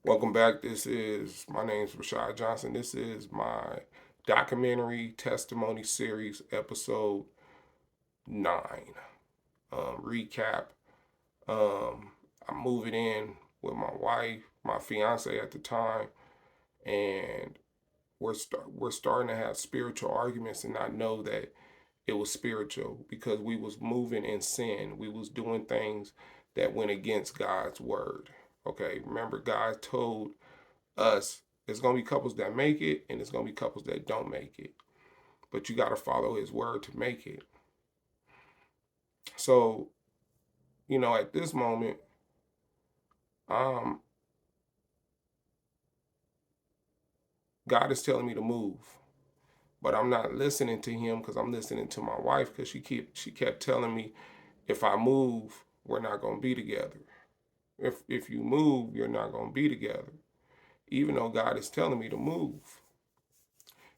Welcome back. My name's Rashad Johnson. This is my documentary testimony series, episode 9. Recap. Um, I'm moving in with my wife, my fiance at the time, and we're starting to have spiritual arguments and not know that it was spiritual because we was moving in sin. We was doing things that went against God's word. Okay, remember God told us there's gonna be couples that make it and there's gonna be couples that don't make it. But you gotta follow his word to make it. So, at this moment, um, God is telling me to move. But I'm not listening to him because I'm listening to my wife because she kept telling me if I move, we're not gonna be together. If you move, you're not gonna be together. Even though God is telling me to move.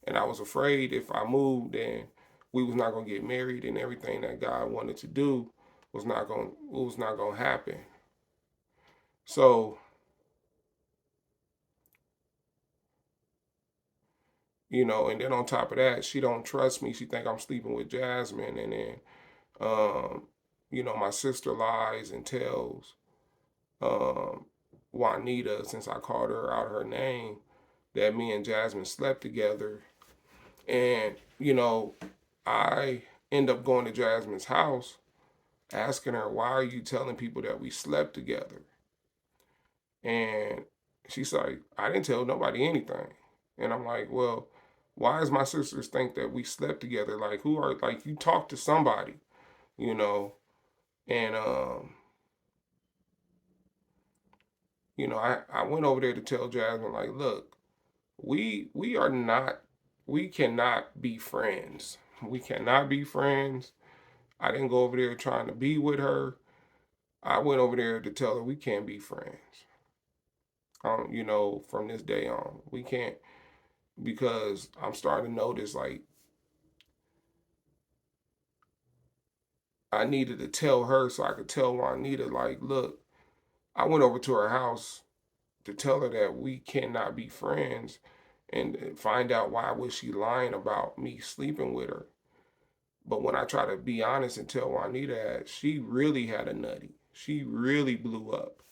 And I was afraid if I moved, then we was not gonna get married, and everything that God wanted to do was not gonna happen. So, and then on top of that, she don't trust me. She think I'm sleeping with Jasmine, and then um, my sister lies and tells um Juanita, since I called her out her name, that me and Jasmine slept together. And, I end up going to Jasmine's house asking her, why are you telling people that we slept together? And she's like, I didn't tell nobody anything. And I'm like, well, why does my sisters think that we slept together? Like, you talk to somebody, you know? And, I went over there to tell Jasmine, like, look, we are not, we cannot be friends. We cannot be friends. I didn't go over there trying to be with her. I went over there to tell her we can't be friends. From this day on, we can't, because I'm starting to notice, like, I needed to tell her so I could tell Juanita, like, look, I went over to her house to tell her that we cannot be friends and find out why was she lying about me sleeping with her. But when I try to be honest and tell Juanita that, she really had a nutty. She really blew up.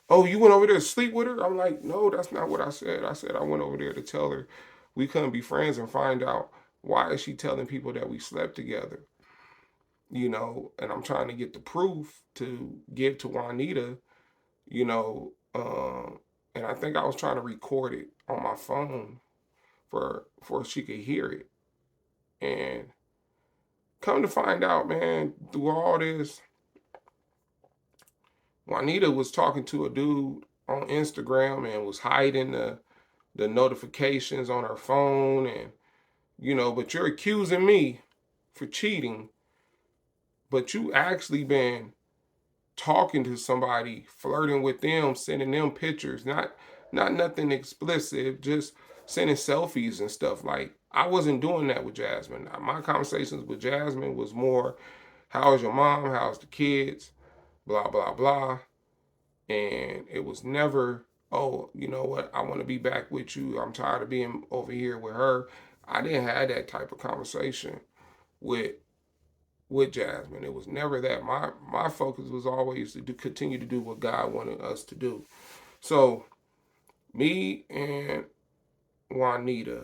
Oh, you went over there to sleep with her? I'm like, no, that's not what I said. I said I went over there to tell her we couldn't be friends and find out why is she telling people that we slept together. And I'm trying to get the proof to give to Juanita, you know, and I think I was trying to record it on my phone for she could hear it. And come to find out, man, through all this, Juanita was talking to a dude on Instagram and was hiding the notifications on her phone, and but you're accusing me for cheating, but you actually been talking to somebody, flirting with them, sending them pictures, not nothing explicit, just sending selfies and stuff. Like, I wasn't doing that with Jasmine. My conversations with Jasmine was more, how's your mom? How's the kids? Blah blah blah. And it was never, oh, you know what? I want to be back with you. I'm tired of being over here with her. I didn't have that type of conversation with with Jasmine. It was never that. My focus was always to continue to do what God wanted us to do. So me and Juanita,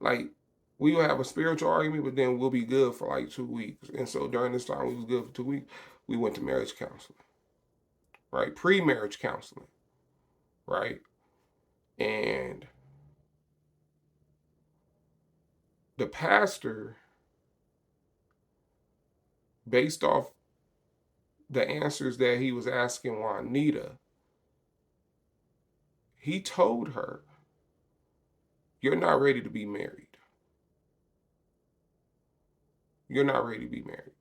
like, we will have a spiritual argument, but then we'll be good for like 2 weeks. And so during this time we was good for 2 weeks, we went to marriage counseling, right? Pre-marriage counseling, right? And the pastor, based off the answers that he was asking Juanita, he told her, you're not ready to be married. You're not ready to be married.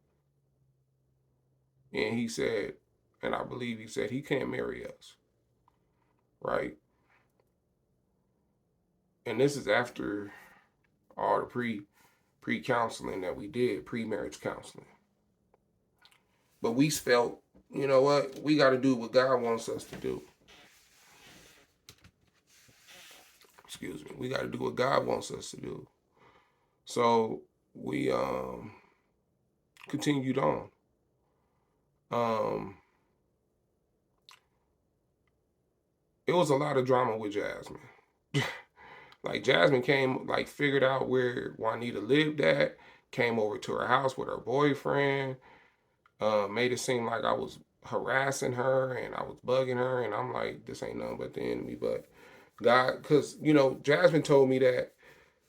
And he said, and I believe he said, he can't marry us, right? And this is after all the pre counseling that we did, pre marriage counseling. But we felt you know what? We got to do what God wants us to do. Excuse me. We got to do what God wants us to do. So we continued on. Um, it was a lot of drama with Jasmine. Like Jasmine came, like figured out where Juanita lived at, came over to her house with her boyfriend, made it seem like I was harassing her and I was bugging her, and I'm like, this ain't nothing but the enemy. But God, because Jasmine told me that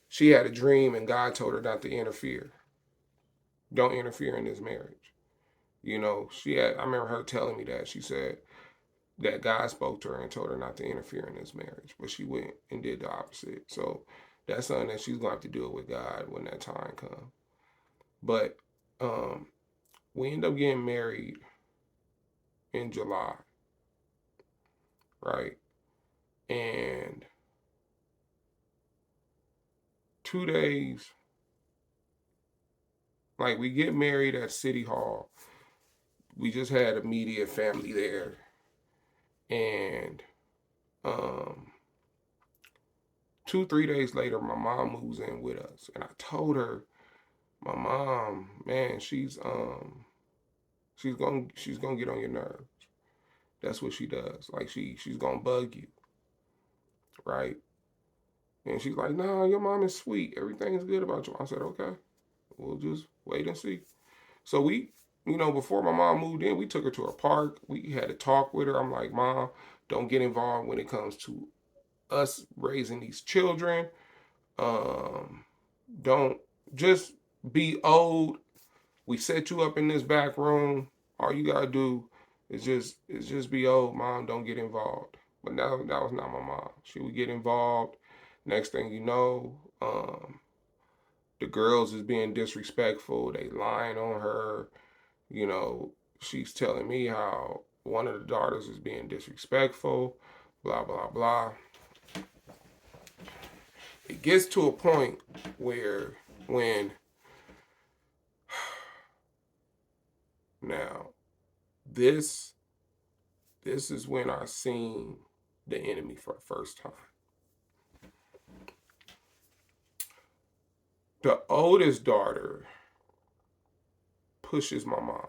she had a dream and God told her not to interfere. Don't interfere in this marriage. I remember her telling me that. She said that God spoke to her and told her not to interfere in this marriage, but she went and did the opposite. So that's something that she's going to have to deal with God when that time comes. But um, we end up getting married in July, right? And 2 days, like we get married at City Hall. We just had immediate family there, and um, 2, 3 days later, my mom moves in with us, and I told her, my mom, man, she's gonna get on your nerves. That's what she does. Like she's gonna bug you, right? And she's like, "Nah, your mom is sweet. Everything's good about you." I said, "Okay, we'll just wait and see." So before my mom moved in, we took her to a park. We had a talk with her. I'm like, "Mom, don't get involved when it comes to us raising these children. Um, don't just be old. We set you up in this back room. All you gotta do is just be old. Mom, don't get involved." But that was not my mom. She would get involved. Next thing you know, the girls is being disrespectful. They lying on her. You know, she's telling me how one of the daughters is being disrespectful. Blah blah blah. It gets to a point where when now this this is when I seen the enemy for the first time. The oldest daughter pushes my mom,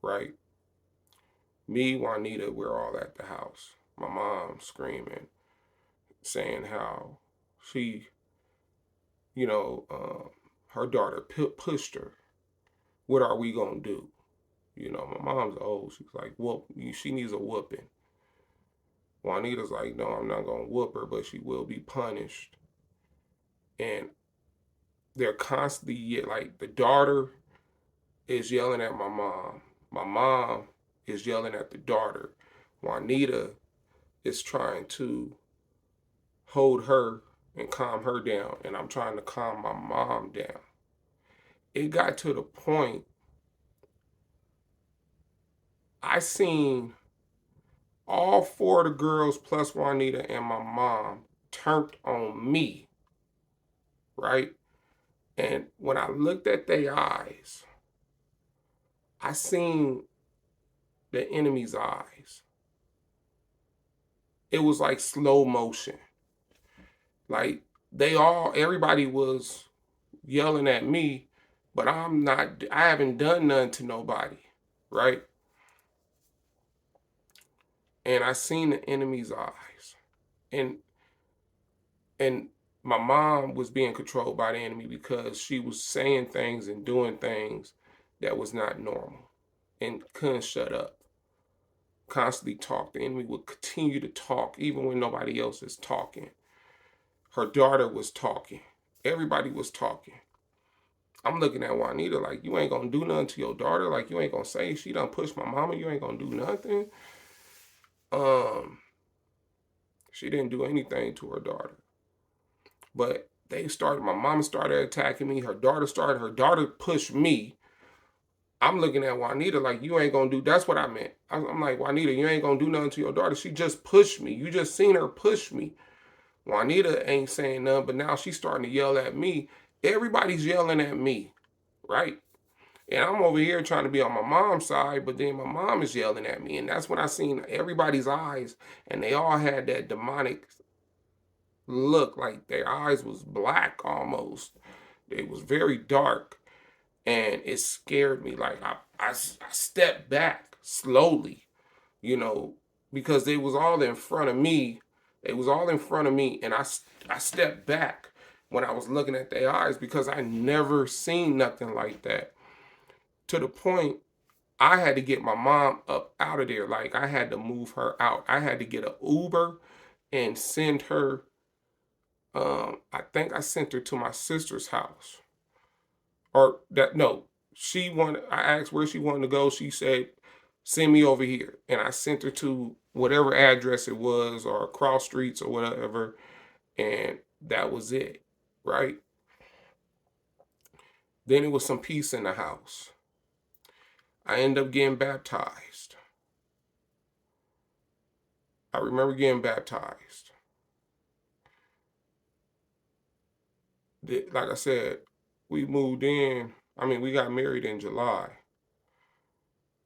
right? Me, Juanita, we're all at the house. My mom screaming, saying how she, you know, her daughter pushed her. What are we gonna do? My mom's old. She's like, whoop. She needs a whooping. Juanita's like, no, I'm not gonna whoop her, but she will be punished. And they're constantly like the daughter is yelling at my mom. My mom is yelling at the daughter. Juanita is trying to hold her and calm her down, and I'm trying to calm my mom down. It got to the point I seen all four of the girls plus Juanita and my mom turned on me, right? And when I looked at their eyes, I seen the enemy's eyes. It was like slow motion. Like everybody was yelling at me, but I haven't done nothing to nobody, right? And I seen the enemy's eyes. And and my mom was being controlled by the enemy because she was saying things and doing things that was not normal and couldn't shut up. Constantly talk. The enemy would continue to talk even when nobody else is talking. Her daughter was talking. Everybody was talking. I'm looking at Juanita like, you ain't gonna do nothing to your daughter. Like, you ain't gonna say she done pushed my mama. You ain't gonna do nothing. Um, she didn't do anything to her daughter. But my mama started attacking me. Her daughter pushed me. I'm looking at Juanita like, you ain't gonna do, that's what I meant. I'm like, Juanita, you ain't gonna do nothing to your daughter. She just pushed me. You just seen her push me. Juanita ain't saying nothing, but now she's starting to yell at me. Everybody's yelling at me, right? And I'm over here trying to be on my mom's side, but then my mom is yelling at me. And that's when I seen everybody's eyes, and they all had that demonic look, like their eyes was black almost. It was very dark, and it scared me. Like I stepped back slowly, you know, because they was all in front of me. They was all in front of me, and I stepped back when I was looking at their eyes because I never seen nothing like that. To the point I had to get my mom up out of there. Like I had to move her out. I had to get an Uber and send her. I think I sent her to my sister's house, or that no, she wanted. I asked where she wanted to go. She said, "Send me over here," and I sent her to whatever address it was, or cross streets or whatever, and that was it, right? Then it was some peace in the house. I ended up getting baptized. I remember getting baptized. Like I said, we moved in. I mean, we got married in July.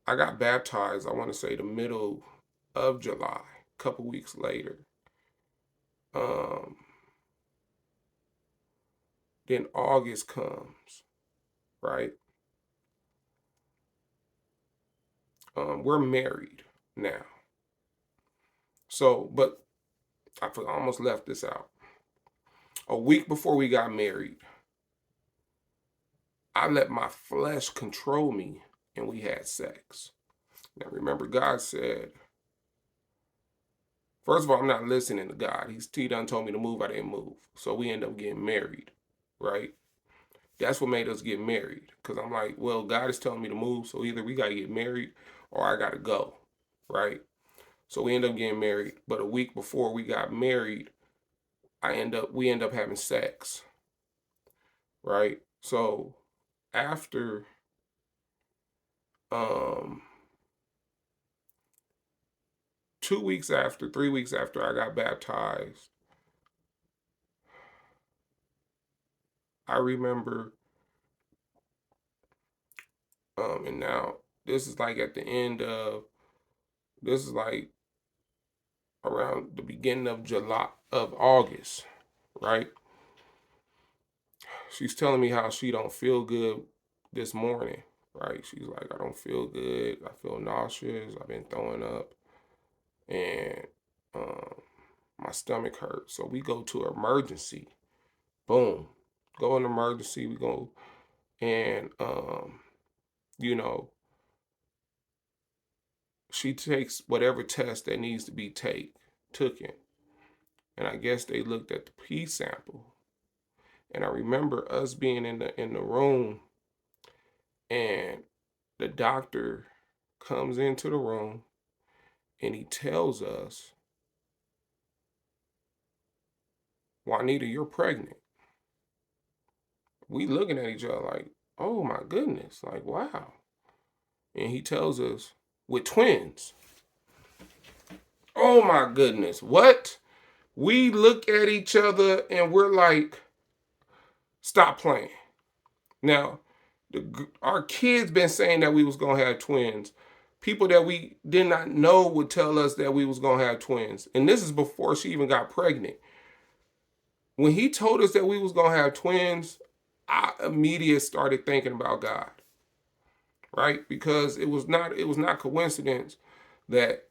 I got baptized, I want to say the middle of July, a couple weeks later. Um, then August comes, right? We're married now. So, but I almost left this out. A week before we got married, I let my flesh control me and we had sex. Now, remember, God said, first of all, I'm not listening to God. He done told me to move, I didn't move. So we end up getting married, right? That's what made us get married. Because I'm like, well, God is telling me to move, so either we got to get married or I got to go, right? So we end up getting married. But a week before we got married, we end up having sex, right? So after um 2 weeks after, 3 weeks after I got baptized, I remember and now this is like at the end of this is like around the beginning of July of August, right? She's telling me how she don't feel good this morning, right? She's like, I don't feel good. I feel nauseous. I've been throwing up, and um, my stomach hurts. So we go to emergency. Boom, go in emergency. We go, and you know, she takes whatever test that needs to be taken, and I guess they looked at the pee sample. And I remember us being in the room, and the doctor comes into the room and he tells us, Juanita, you're pregnant. We looking at each other like, oh my goodness, like wow. And he tells us, with twins. Oh my goodness, what? We look at each other and we're like, stop playing. Now, our kids been saying that we was gonna have twins. People that we did not know would tell us that we was gonna have twins, and this is before she even got pregnant. When he told us that we was gonna have twins, I immediately started thinking about God, right? Because it was not coincidence that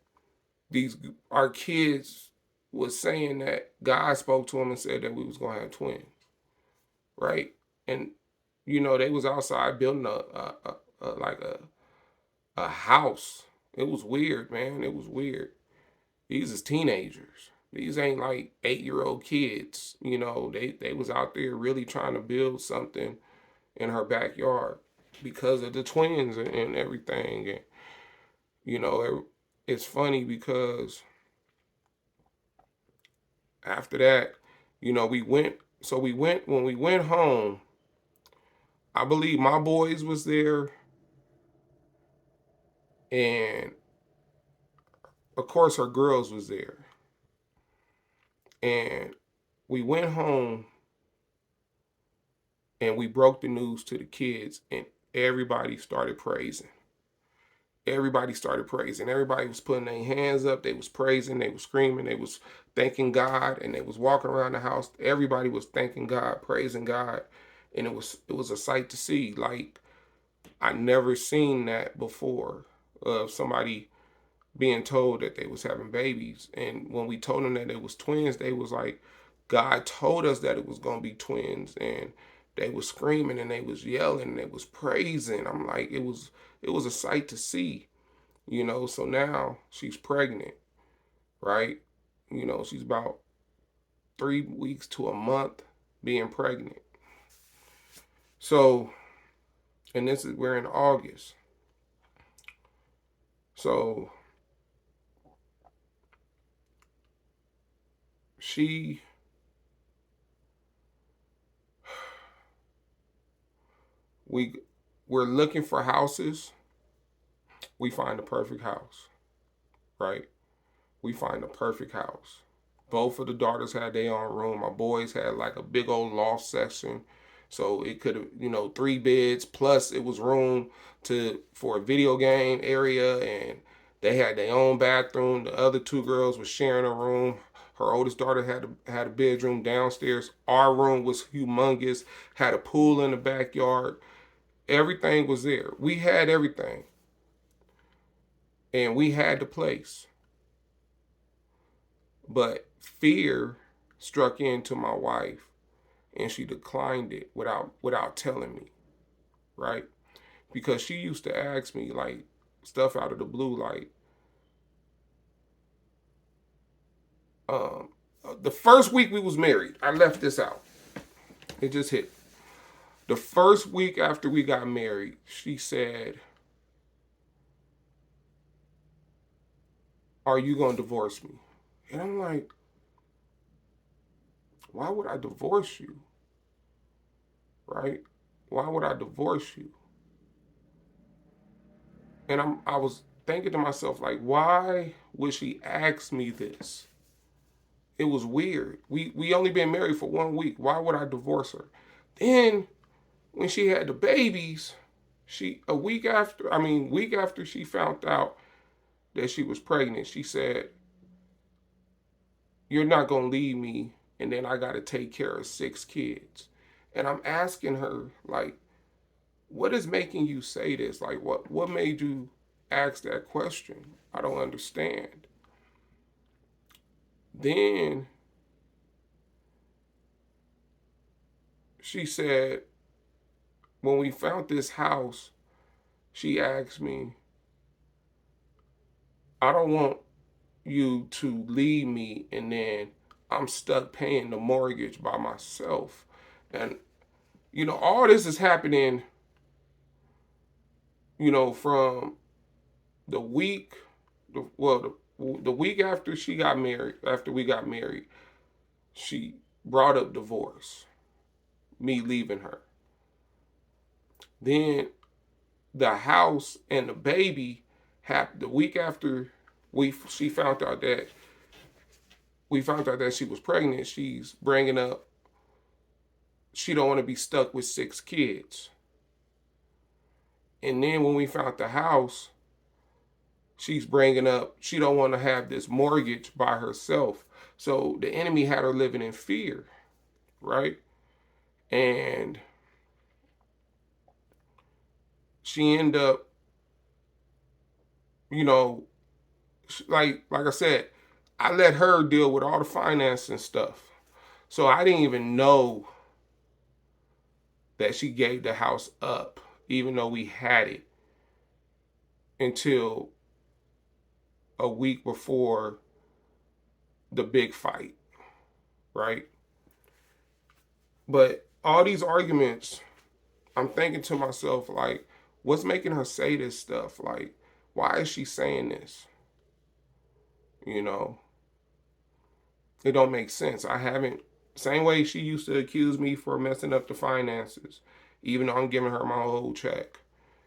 these our kids was saying that God spoke to him and said that we was gonna have twins, right? And they was outside building a house. It was weird, man. It was weird. These is teenagers. These ain't like 8-year-old kids. They was out there really trying to build something in her backyard because of the twins and everything. And it's funny because after that, we went. So we went when we went home. I believe my boys was there, and of course her girls was there. And we went home and we broke the news to the kids, and everybody started praising. Everybody started praising. Everybody was putting their hands up. They was praising. They was screaming. They was thanking God, and they was walking around the house. Everybody was thanking God, praising God, and it was a sight to see. Like I never seen that before of somebody being told that they was having babies. And when we told them that it was twins, they was like, God told us that it was gonna be twins, and they was screaming and they was yelling and they was praising. I'm like, it was a sight to see, So now she's pregnant, right? She's about 3 weeks to a month being pregnant. So, and we're in August. So she we we're looking for houses. We find the perfect house, right? We find the perfect house. Both of the daughters had their own room. My boys had like a big old loft section. So it could have, 3 beds plus it was room for a video game area, and they had their own bathroom. The other two girls were sharing a room. Her oldest daughter had a bedroom downstairs. Our room was humongous, had a pool in the backyard. Everything was there. We had everything. And we had the place. But fear struck into my wife, and she declined it without telling me, right? Because she used to ask me like stuff out of the blue, like um, the first week we was married. I left this out. It just hit. The first week after we got married, she said, "Are you gonna divorce me?" And I'm like, "Why would I divorce you?" Right? Why would I divorce you? And I was thinking to myself, like, why would she ask me this? It was weird. We only been married for 1 week. Why would I divorce her? Then when she had the babies, week after she found out that she was pregnant, she said, "You're not gonna leave me, and then I gotta take care of 6 kids." And I'm asking her, like, what is making you say this? Like, what made you ask that question? I don't understand. Then she said, when we found this house, she asked me, "I don't want you to leave me, and then I'm stuck paying the mortgage by myself." And, all this is happening, from the week, the week after we got married, she brought up divorce, me leaving her. Then the house and the baby happened the week after we she found out that we found out that she was pregnant. She's bringing up she don't want to be stuck with 6 kids. And then when we found the house, she's bringing up she don't want to have this mortgage by herself. So the enemy had her living in fear, right? And she ended up, you know, like I said, I let her deal with all the finance and stuff. So I didn't even know that she gave the house up, even though we had it, until a week before the big fight, right? But all these arguments, I'm thinking to myself, like, what's making her say this stuff? Like, why is she saying this? You know, it don't make sense. I haven't, same way she used to accuse me for messing up the finances, even though I'm giving her my whole check.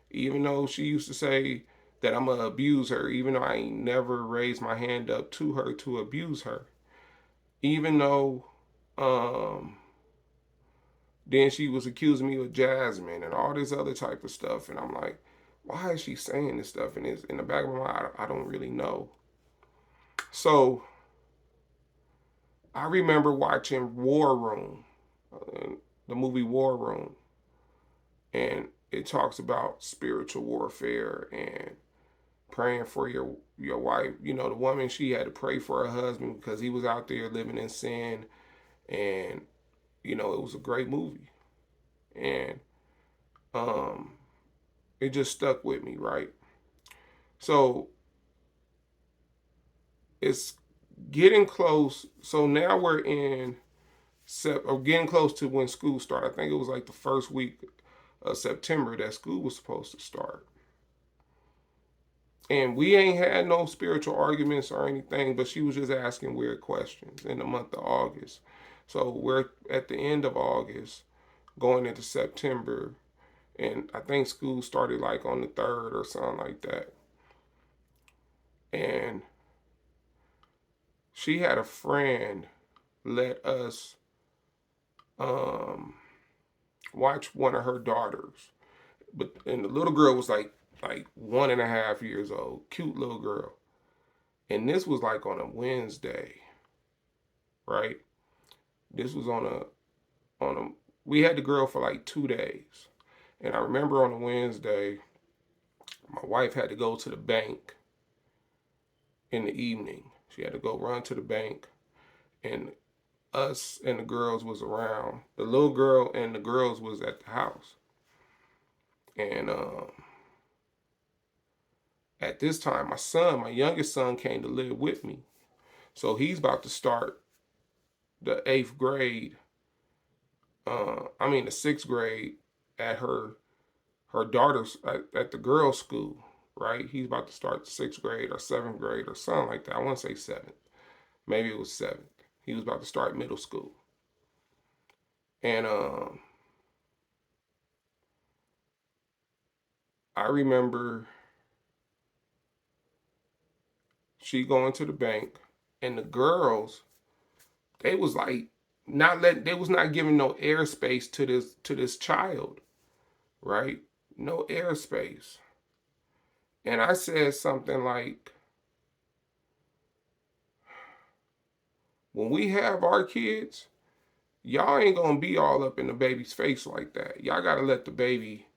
Even though she used to say that I'm going to abuse her, even though I ain't never raised my hand up to her to abuse her. Even though, um, Then she was accusing me of Jasmine and all this other type of stuff. And I'm like, why is she saying this stuff? And it's in the back of my mind, I don't really know. So I remember watching War Room, the movie War Room, and it talks about spiritual warfare and praying for your wife. You know, the woman, she had to pray for her husband because he was out there living in sin. And you know, it was a great movie. And um it just stuck with me, right? So it's getting close. So now we're in or getting close to when school started. I think it was like the first week of September that school was supposed to start. And we ain't had no spiritual arguments or anything, but she was just asking weird questions in the month of August. So we're at the end of August, going into September, and I think school started like on the 3rd or something like that. And she had a friend let us um, watch one of her daughters, and the little girl was like 1.5 years old, cute little girl. And this was like on a Wednesday, right? This was on a we had the girl for like 2 days. And I remember on a Wednesday, my wife had to go to the bank in the evening. She had to go run to the bank, and us and the girls was around. The little girl and the girls was at the house. And at this time, my youngest son, came to live with me. So he's about to start the 8th grade. The 6th grade at her daughter's at the girls' school, right? He's about to start the 6th grade or 7th grade or something like that. I want to say seventh. Maybe it was seventh. He was about to start middle school. And I remember she going to the bank, and the girls, they was like they was not giving no airspace to this child, right? No airspace. And I said something like, when we have our kids, y'all ain't gonna be all up in the baby's face like that. Y'all gotta let the baby,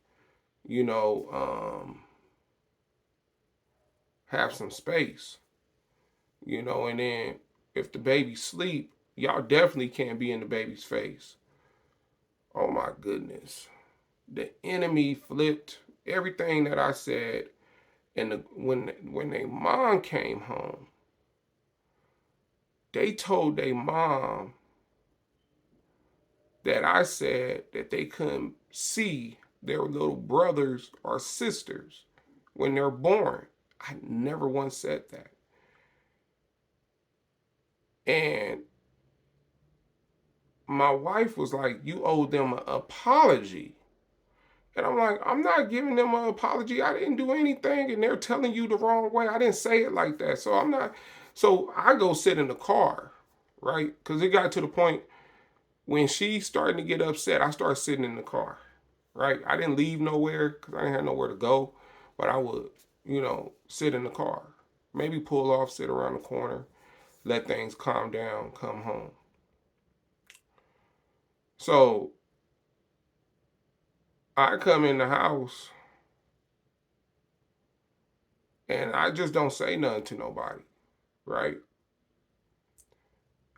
you know, have some space, and then if the baby sleep, y'all definitely can't be in the baby's face. Oh my goodness. The enemy flipped everything that I said. And when their mom came home, they told their mom that I said that they couldn't see their little brothers or sisters when they're born. I never once said that. And my wife was like, you owe them an apology. And I'm like, I'm not giving them an apology. I didn't do anything, and they're telling you the wrong way. I didn't say it like that. So I'm not. So I go sit in the car, right? Because it got to the point when she started to get upset, I started sitting in the car, right? I didn't leave nowhere because I didn't have nowhere to go, but I would, sit in the car, maybe pull off, sit around the corner, let things calm down, come home. So I come in the house and I just don't say nothing to nobody, right?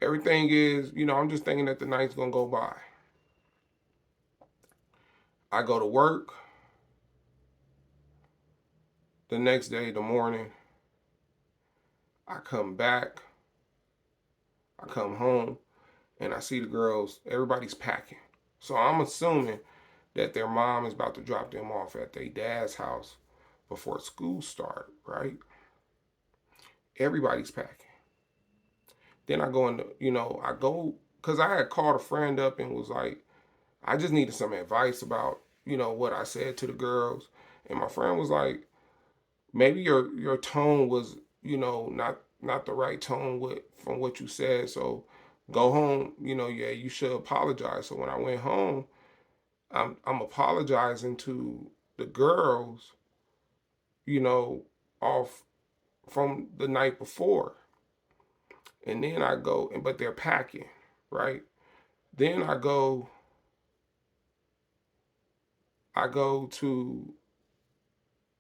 Everything is, I'm just thinking that the night's gonna go by. I go to work the next day, the morning. I come back, I come home, and I see the girls, everybody's packing. So I'm assuming that their mom is about to drop them off at their dad's house before school start, right? Everybody's packing. Then I go into, I go, because I had called a friend up and was like, I just needed some advice about, what I said to the girls. And my friend was like, maybe your tone was, not the right tone from what you said. So go home, yeah, you should apologize. So when I went home, I'm apologizing to the girls, you know, off from the night before. And then I go, and but they're packing, right? Then I go to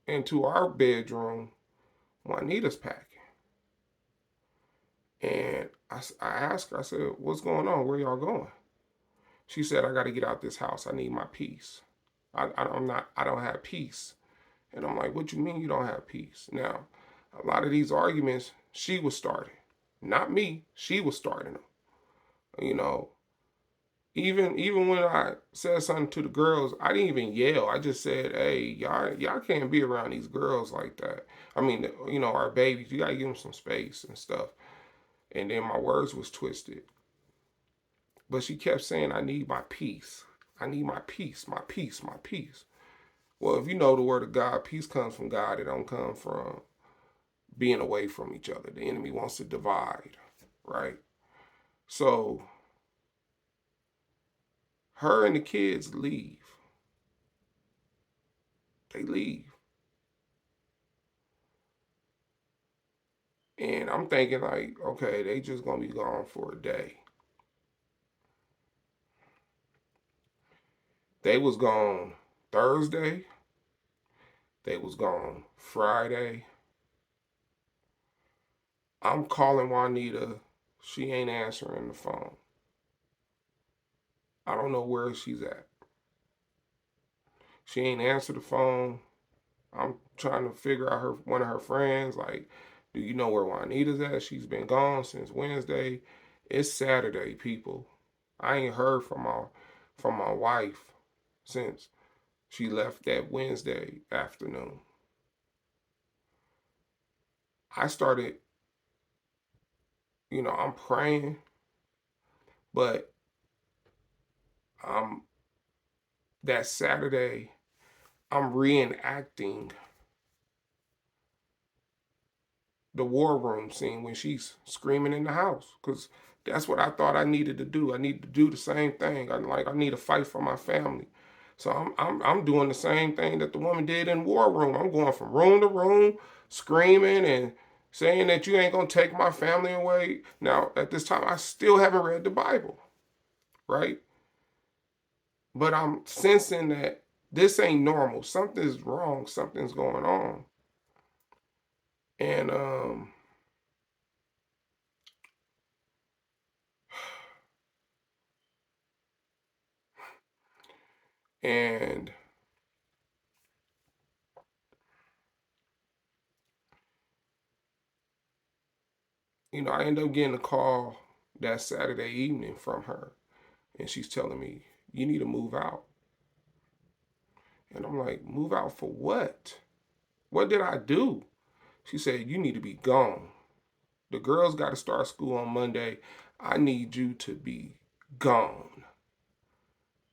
into our bedroom. Juanita's packing, and I asked her. I said, "What's going on? Where y'all going?" She said, "I got to get out this house. I need my peace. I'm not. I don't have peace." And I'm like, "What you mean you don't have peace?" Now, a lot of these arguments she was starting, not me. She was starting them. You know, even when I said something to the girls, I didn't even yell. I just said, "Hey, y'all can't be around these girls like that. I mean, our babies. You gotta give them some space and stuff." And then my words was twisted, but she kept saying, "I need my peace. I need my peace. My peace. My peace." Well, if you know the word of God, peace comes from God. It don't come from being away from each other. The enemy wants to divide, right? So her and the kids leave. They leave. And I'm thinking like, okay, they just gonna be gone for a day. They was gone Thursday. They was gone Friday. I'm calling Juanita. She ain't answering the phone. I don't know where she's at. She ain't answer the phone. I'm trying to figure out her one of her friends. Like, do you know where Juanita's at? She's been gone since Wednesday. It's Saturday, people. I ain't heard from my wife since she left that Wednesday afternoon. I started, I'm praying, but I'm that Saturday, I'm reenacting the war room scene when she's screaming in the house because that's what I thought I needed to do. I need to do the same thing. I need to fight for my family. So I'm doing the same thing that the woman did in war room. I'm going from room to room, screaming and saying that you ain't gonna take my family away. Now at this time I still haven't read the Bible, right? But I'm sensing that this ain't normal. Something's wrong. Something's going on. And and I end up getting a call that Saturday evening from her, and she's telling me, "You need to move out." And I'm like, "Move out for what? What did I do?" She said, "You need to be gone. The girls got to start school on Monday. I need you to be gone."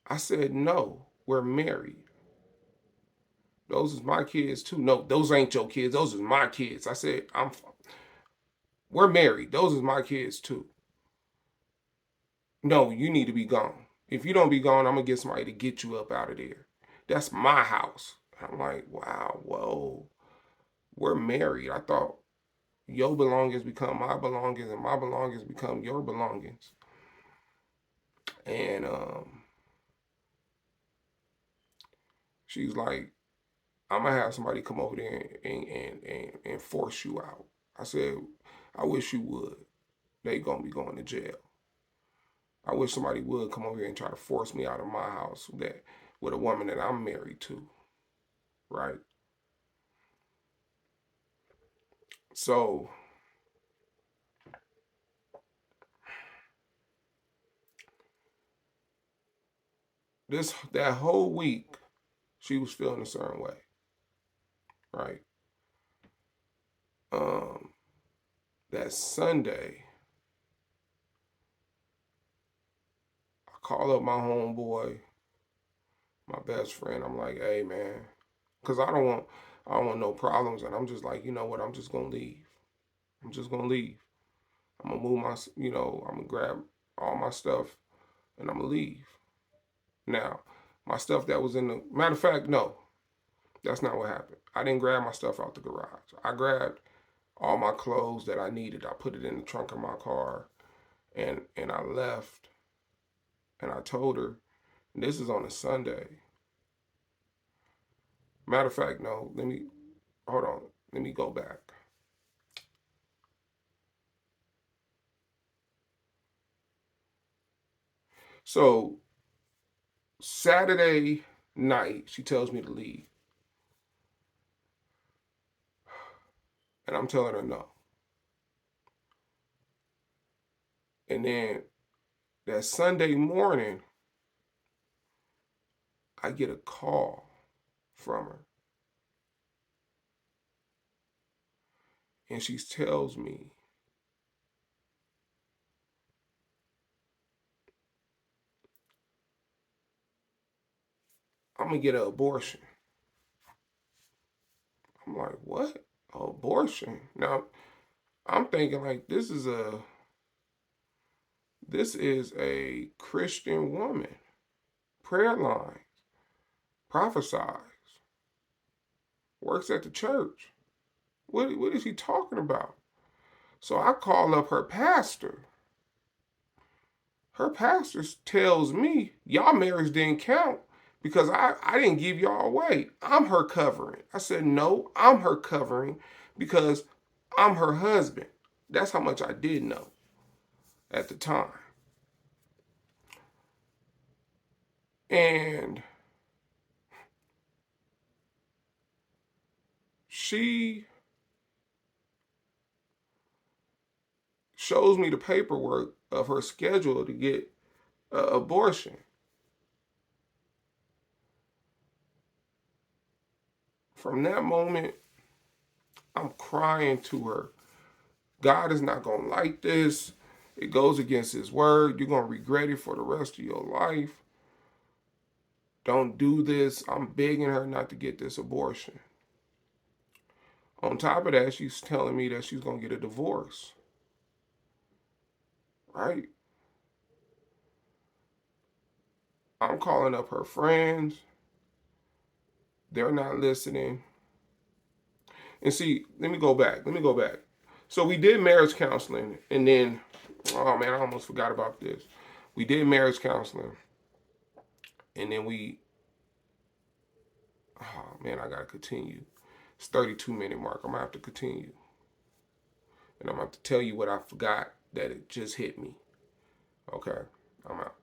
I said, "No, we're married. Those is my kids too." "No, those ain't your kids. Those is my kids." I said, "We're married. Those is my kids too." "No, you need to be gone. If you don't be gone, I'm gonna get somebody to get you up out of there. That's my house." I'm like, wow, whoa, we're married. I thought your belongings become my belongings and my belongings become your belongings. And she's like, "I'm gonna have somebody come over there and force you out." I said, "I wish you would. They gonna be going to jail. I wish somebody would come over here and try to force me out of my house with a woman that I'm married to, right?" So that whole week, she was feeling a certain way, right? Um, that Sunday, I call up my homeboy, my best friend. I'm like, "Hey man," because I don't want no problems, and I'm just like, you know what? I'm just gonna leave. I'm just gonna leave. I'm gonna move I'm gonna grab all my stuff and I'm gonna leave. Now, my stuff that was in the, matter of fact, no, that's not what happened. I didn't grab my stuff out the garage. I grabbed all my clothes that I needed. I put it in the trunk of my car, and I left. And I told her, and this is on a Sunday. Matter of fact, no, let me, hold on. Let me go back. So Saturday night, she tells me to leave. And I'm telling her no. And then that Sunday morning, I get a call from her. And she tells me, I'm going to get an abortion. I'm like, what? Abortion? Now, I'm thinking like this is a Christian woman. Prayer line, prophesies, works at the church. What is he talking about? So I call up her pastor. Her pastor tells me, y'all marriage didn't count because I didn't give y'all away. I'm her covering. I said, no, I'm her covering because I'm her husband. That's how much I did know at the time. And she shows me the paperwork of her schedule to get an abortion. From that moment, I'm crying to her. God is not going to like this. It goes against his word. You're going to regret it for the rest of your life. Don't do this. I'm begging her not to get this abortion. On top of that, she's telling me that she's going to get a divorce. Right? I'm calling up her friends. They're not listening. And see, let me go back. Let me go back. So we did marriage counseling, and then, oh man, I almost forgot about this. We did marriage counseling, and then oh man, I gotta continue. It's 32-minute mark. I'm gonna have to continue, and I'm gonna have to tell you what I forgot that it just hit me. Okay, I'm out.